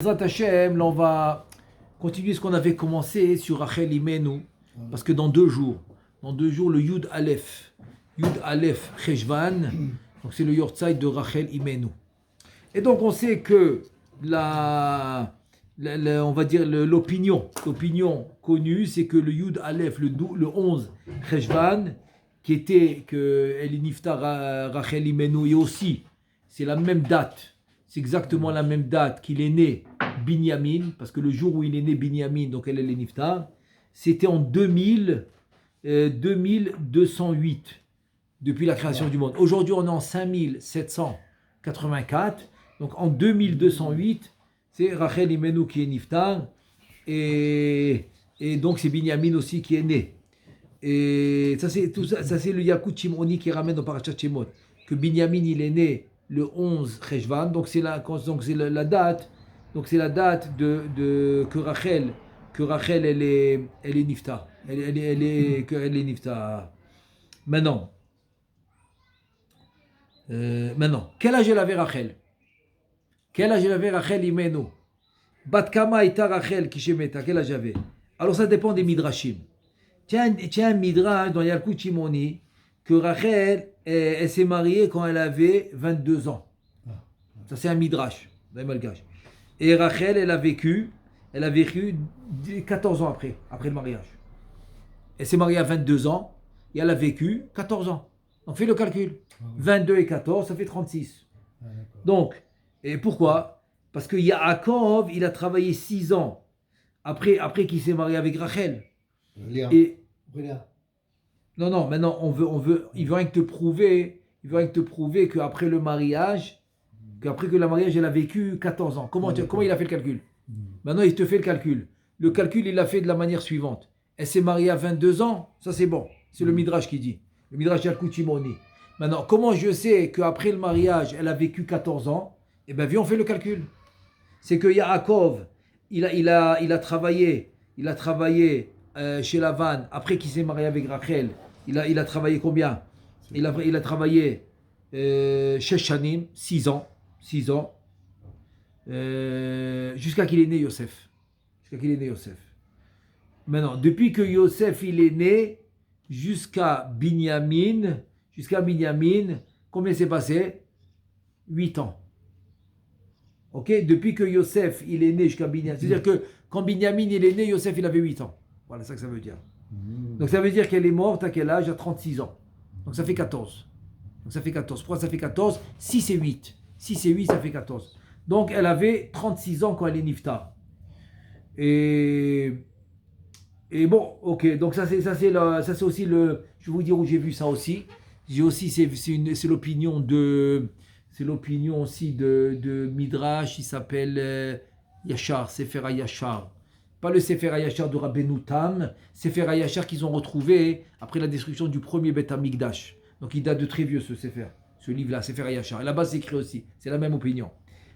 Bezrat Hashem, là on va continuer ce qu'on avait commencé sur Rachel Imenu, parce que dans 2 jours, le Yud Aleph Cheshvan, donc c'est le Yortzai de Rachel Imenu. Et donc on sait que on va dire l'opinion connue, c'est que le Yud Aleph, le 11 Cheshvan, qui était que El Niftar Rachel Imenu, et aussi c'est la même date. C'est exactement la même date qu'il est né Binyamin, parce que le jour où il est né Binyamin, donc elle est Niftar, c'était en 2208, depuis la création du monde. Aujourd'hui, on est en 5784, donc en 2208, c'est Rachel Imenu qui est Niftar, et donc c'est Binyamin aussi qui est né. Et ça c'est le Yakut Shimoni qui ramène dans Parashat Shemot, que Binyamin il est né le 11 Cheshvan, donc c'est la date, donc c'est la date que Rachel elle est Niftar, elle est Niftar. Maintenant, quel âge elle avait Rachel? Quel âge elle avait Rachel Imenu? Bat kama ita Rachel kishemeta, quel âge elle avait? Alors ça dépend des midrashim. Tiens un midrash dans Yalkut Shimoni que Rachel elle s'est mariée quand elle avait 22 ans. Ça c'est un midrash, dans les malgaches. Et Rachel elle a vécu 14 ans après le mariage. Elle s'est mariée à 22 ans et elle a vécu 14 ans. Donc fais le calcul. 22 et 14, ça fait 36. Donc, et pourquoi? Parce que Yaakov, il a travaillé 6 ans après qu'il s'est marié avec Rachel. Et non, maintenant il veut rien que te prouver qu'après le mariage, elle a vécu 14 ans. Comment il a fait le calcul? Maintenant il te fait le calcul. Le calcul il l'a fait de la manière suivante. Elle s'est mariée à 22 ans, ça c'est bon. C'est le Midrash qui dit. Le Midrash Yalkut Shimoni. Maintenant, comment je sais qu'après le mariage, elle a vécu 14 ans? Eh bien, viens, on fait le calcul. C'est que Yaakov, il a travaillé chez Lavan, après qu'il s'est marié avec Rachel. Il a travaillé combien? Il a travaillé Sheshanim, 6 ans, jusqu'à qu'il est né Yosef. Maintenant, depuis que Yosef il est né, jusqu'à Binyamin, combien s'est passé? 8 ans. Ok? Depuis que Yosef il est né jusqu'à Binyamin. C'est-à-dire que quand Binyamin il est né, Yosef il avait 8 ans. Voilà, c'est ça que ça veut dire. Donc ça veut dire qu'elle est morte à quel âge? À 36 ans. Donc ça fait 14. Pourquoi ça fait 14? 6 et 8. 6 et 8, ça fait 14. Donc elle avait 36 ans quand elle est Niftar. Et bon, ok, donc ça c'est aussi le. Je vais vous dire où j'ai vu ça aussi. C'est l'opinion aussi de Midrash. Il s'appelle Yachar, Sefer HaYachar. Pas le Sefer HaYachar de Rabbeinu Tam, Sefer HaYachar qu'ils ont retrouvé après la destruction du premier Beth Amikdash. Donc il date de très vieux ce livre-là, Sefer HaYachar. Et là-bas c'est écrit aussi, c'est la même opinion.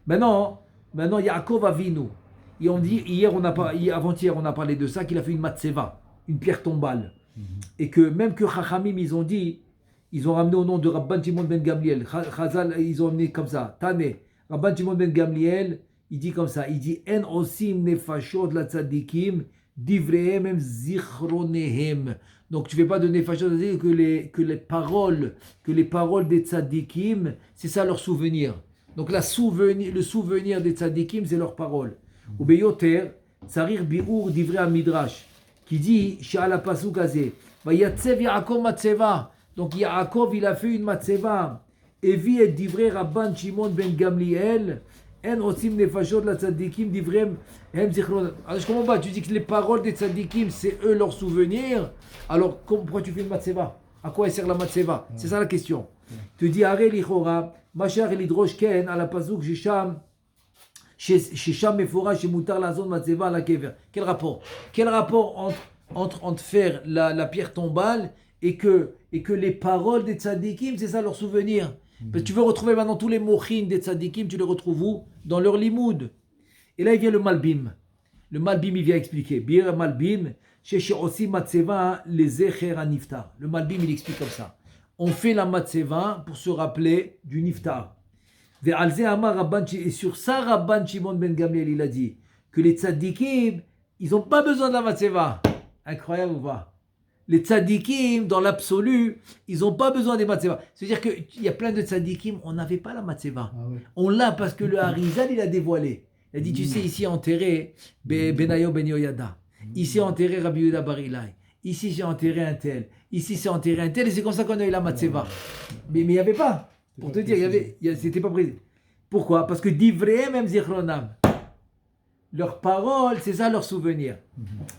Maintenant Yaakov Avinu. Et on dit, avant-hier, on a parlé de ça, qu'il a fait une matseva, une pierre tombale. Et que même que Chachamim, ils ont ramené au nom de Rabban Shimon ben Gamliel. Chazal, ils ont amené comme ça. Tane, Rabban Shimon ben Gamliel, il dit comme ça, il dit, En osim nefashot la tzadikim, divrehem em zichronehem. Donc tu ne fais pas de nefashot, c'est-à-dire que les paroles des tzadikim, c'est ça leur souvenir. Donc le souvenir des tzadikim, c'est leurs paroles. Ou beyoter, tsarir bi'ur divrei midrash, qui dit, Sha'ala pasuk azeh, va yatsev Yaakov matseva. Donc Yaakov, il a fait une matseva. Evi et divrei Rabban Shimon ben Gamliel, en osim nefashot la tzadikim divrei hem zichron. Alors je comprends pas, tu dis que les paroles des tzadikim, c'est eux leurs souvenirs. Alors pourquoi tu fais une matseva? À quoi elle sert la matseva? C'est ça la question. Tu dis, Are lichora, machar elidrosh ken, à la pasuk Shisham. Shisham Mephora, Shemutar la zone Matseva la Kever. Quel rapport entre faire la pierre tombale et que les paroles des tzadikim, c'est ça leur souvenir. Parce que tu veux retrouver maintenant tous les mochin des tzadikim, tu les retrouves où? Dans leur limoud. Et là il vient le Malbim. Le Malbim il vient expliquer. Bir Malbim, Sheshi Osi Matseva les Zecher Niftar. Le Malbim il explique comme ça. On fait la Matseva pour se rappeler du Niftar. Et sur ça, Rabban Shimon ben Gamliel, il a dit que les tzadikim, ils n'ont pas besoin de la matzeva. Incroyable ou pas? Les tzadikim, dans l'absolu, ils n'ont pas besoin des matzeva. C'est-à-dire qu'il y a plein de tzadikim, on n'avait pas la matzeva. Ah oui. On l'a parce que le Harizal, il a dévoilé. Il a dit, tu sais, ici enterré Benayo ben Yoyada. Ici enterré Rabbi Yehuda Bar Ilai. Ici j'ai enterré un tel. Ici c'est enterré un tel. Et c'est comme ça qu'on a eu la matzeva. Mais il n'y avait pas. Pour te dire, c'était pas précis. Pourquoi? Parce que divrei même zichronam. Leurs paroles, c'est ça leur souvenir.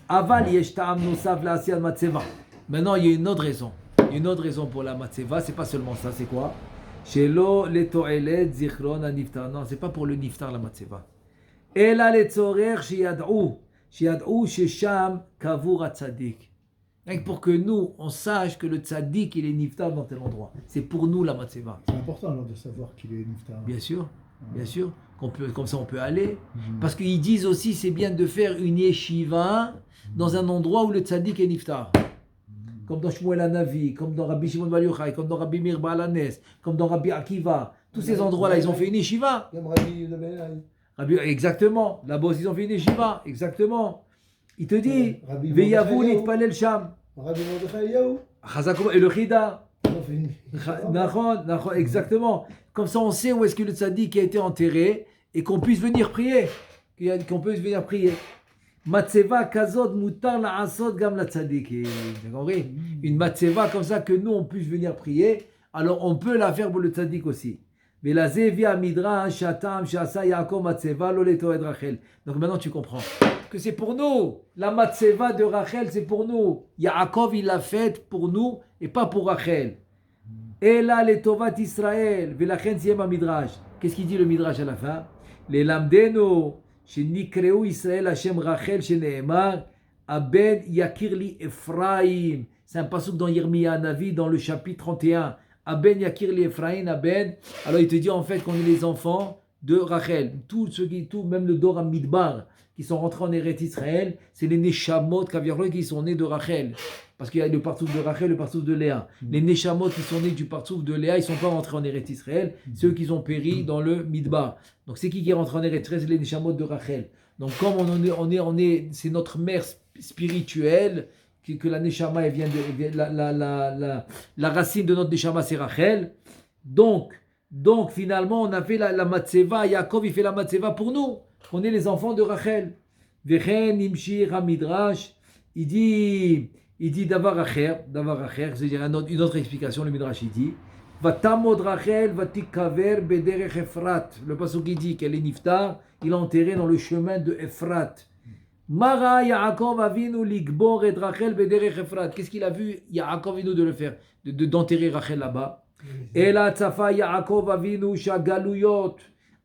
Aval yesh ta'am nosav la'asiyat matzeva. Maintenant, il y a une autre raison. Une autre raison pour la matzeva, c'est pas seulement ça, c'est quoi? Shelo leto'elet zichron aniftar. Non, c'est pas pour le niftar la matzeva. Ela letzorer sheyad'u shesham kavur hatzadik. Pour que nous, on sache que le tzaddik, il est niftar dans tel endroit. C'est pour nous la matzeva. C'est important alors de savoir qu'il est niftar. Bien sûr, bien sûr. Comme ça on peut aller. Parce qu'ils disent aussi c'est bien de faire une yeshiva dans un endroit où le tzaddik est niftar. Comme dans Shmuel Hanavi, comme dans Rabbi Shimon Bar Yochai, comme dans Rabbi Meir Baal Hanes, comme dans Rabbi Akiva. Tous ces endroits-là, ils ont fait une yeshiva. Exactement. Là-bas, ils ont fait une yeshiva. Exactement. Il te dit, Veyavu nitpalel sham. Et le Chida. Exactement. Comme ça, on sait où est-ce que le tzaddik a été enterré et qu'on puisse venir prier. Qu'on puisse venir prier. Matzeva kazod mutar la asod gam la tzaddik. Vous compris? Une matzeva comme ça que nous, on puisse venir prier. Alors, on peut la faire pour le tzaddik aussi. Donc maintenant tu comprends que c'est pour nous. La matzeva de Rachel, c'est pour nous. Yaakov, il l'a faite pour nous et pas pour Rachel. Et là, les Tovat Israël, Velachen Siyem Midrash. Qu'est-ce qu'il dit le Midrash à la fin? Les Lamdeno, chez Nikreu Israël, Hashem Rachel, chez Nehemar, Aben Yakirli Ephraim. C'est un pasuk dans Yirmiya Navi, dans le chapitre 31. Aben Yakirli Ephraim, Aben. Alors il te dit en fait qu'on est les enfants de Rachel. Tous ceux même le Dor Midbar, qui sont rentrés en Eretz Israël, c'est les Neshamot qui sont nés de Rachel. Parce qu'il y a le partouf de Rachel, le partouf de Léa. Les Neshamot qui sont nés du partouf de Léa, ils ne sont pas rentrés en Eretz Israël, c'est eux qui ont péri dans le Midbar. Donc c'est qui est rentré en Eretz Israël? C'est les Neshamot de Rachel. Donc comme on est, c'est notre mère spirituelle, que la Neshama elle vient de la racine de notre Neshama c'est Rachel. Donc finalement on a fait la matzeva. Yaakov il fait la matzeva pour nous. On est les enfants de Rachel. Vechen imshir hamidrash. Il dit davar acher, c'est-à-dire une autre explication. Le midrash il dit vatamod Rachel vatikaver bederech Efrat. Le pasuk qui dit qu'elle est niftar, il est enterré dans le chemin de Efrat. Mara Yaakov Avinu ligbor et Rachel bederech Efrat. Qu'est-ce qu'il a vu Yaakov Avinu de le faire, d'enterrer Rachel là-bas? Et là tzafa Yaakov Avinu shagaluyot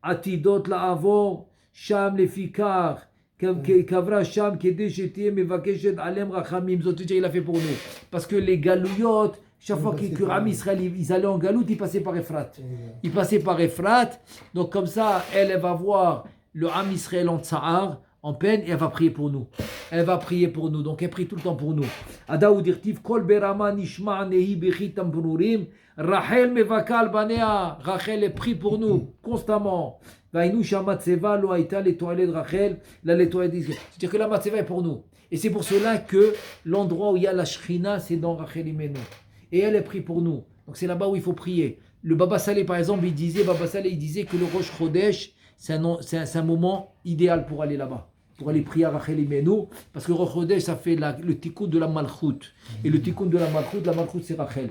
atidot laavor sham lefikar kavra sham kedei shetie mevakeshet alem rachamim. Il a fait pour nous parce que les galouyot, chaque fois que Ram Israël ils allaient en galoute, ils passaient par Efrat. Ils passaient par Efrat. Donc comme ça, elle va voir le Ram Israël en tsar, en peine, et elle va prier pour nous. Elle va prier pour nous. Donc elle prie tout le temps pour nous. Adaou dirtiv kol berama nishma nehi bechi tambrurim. Rachel mevakal banea. Rachel prie pour nous constamment. Vainu shamatzeva lo aita l'étoile de Rachel, la l'étoile d'Israël. C'est-à-dire que la matzeva est pour nous. Et c'est pour cela que l'endroit où il y a la Shrina, c'est dans Rachel Imenu. Et elle est prie pour nous. Donc c'est là-bas où il faut prier. Le Baba Saleh, par exemple, il disait que le Rosh Chodesh, c'est un moment idéal pour aller là-bas, pour aller prier à Rachel Imenu, parce que Rosh Chodesh, ça fait le tikkun de la Malchut. Et le tikkun de la Malchut, c'est Rachel.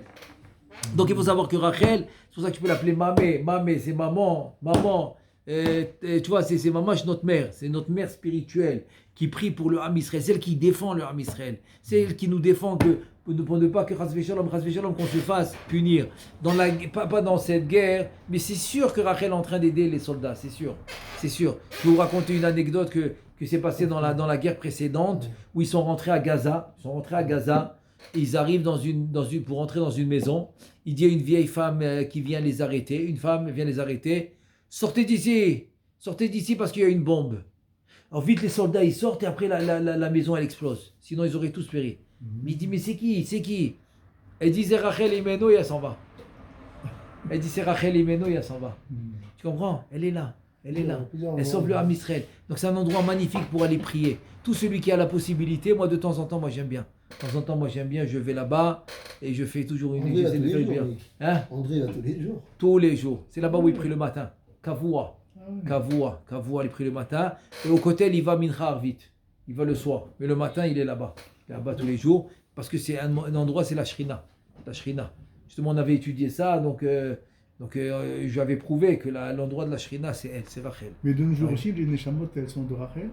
Donc il faut savoir que Rachel, c'est pour ça que tu peux l'appeler Mamé. Mamé, c'est maman. Tu vois, c'est maman, c'est notre mère spirituelle qui prie pour le Ham Israël, c'est elle qui défend le Ham Israël, c'est elle qui nous défend pour ne pas que Chas V'Shalom, qu'on se fasse punir, pas dans cette guerre, mais c'est sûr que Rachel est en train d'aider les soldats, c'est sûr. Je vais vous raconter une anecdote que s'est passée dans la guerre précédente, où ils sont rentrés à Gaza, ils arrivent pour rentrer dans une maison, il dit à une vieille femme qui vient les arrêter, sortez d'ici parce qu'il y a une bombe. Alors vite les soldats ils sortent et après la maison elle explose. Sinon ils auraient tous péri. Mais il dit mais c'est qui? Elle disait Rachel Imenu et elle s'en va. Elle dit c'est Rachel Imeno, et elle s'en va. Tu comprends? Elle est là. Elle est là. Elle sauve le Ham Israël. Donc c'est un endroit magnifique pour aller prier. Tout celui qui a la possibilité, moi de temps en temps, moi j'aime bien. De temps en temps, moi j'aime bien, je vais là-bas et je fais toujours une... André va j'essaie tous de faire les une jours. prière. Hein? André va tous les jours. Tous les jours. C'est là-bas où il prie le matin. Kavoua. Kavoua, il prie le matin. Et au côté, il va Mincha vite. Il va le soir. Mais le matin, il est là-bas. Il est là-bas tous les jours. Parce que c'est un endroit, c'est la Shrina. La Shrina. Justement, on avait étudié ça. Donc j'avais prouvé que l'endroit de la Shrina, c'est elle, c'est Rachel. Mais de nos jours aussi, les Neshamot, elles sont de Rachel.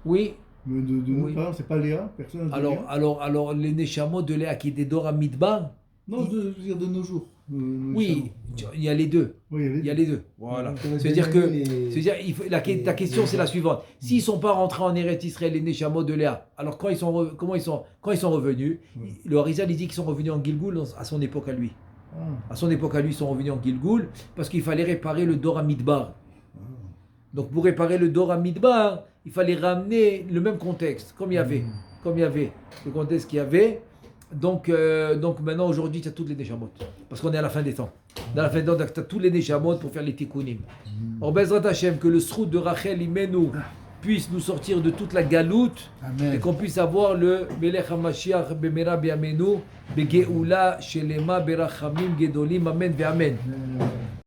Oui. Mais de nous, Oui. par exemple, c'est pas Léa, personne n'a de Léa. Alors, les Neshamot de Léa qui est des Dora Midbar. Non, je veux dire de nos jours. Oui, il y a les deux. Oui, Il y a les deux. Voilà. On connaît C'est-à-dire bien que les- ta question c'est la suivante. S'ils ne sont pas rentrés en Eretz Israël, les Neshamot de Léa, alors quand ils sont revenus, Oui. le Harizal il dit qu'ils sont revenus en Gilgoul à son époque à lui. Ah, À son époque à lui, ils sont revenus en Gilgoul parce qu'il fallait réparer le Dora Midbar. Donc pour réparer le Dora Midbar, il fallait ramener le même contexte, comme il y avait le contexte qu'il y avait. Donc maintenant, aujourd'hui, tu as toutes les Neshamot. Parce qu'on est à la fin des temps. Dans la fin des temps, tu as tous les Neshamot pour faire les Tikkunim. Or, Bezrat Hashem, que le Srout de Rachel Imenu puisse nous sortir de toute la galoute et Amen. qu'on puisse avoir le Melech HaMashiach Bemera Biamenu Begeoula Shelema Berachamim Gedolim Amen Ve Amen.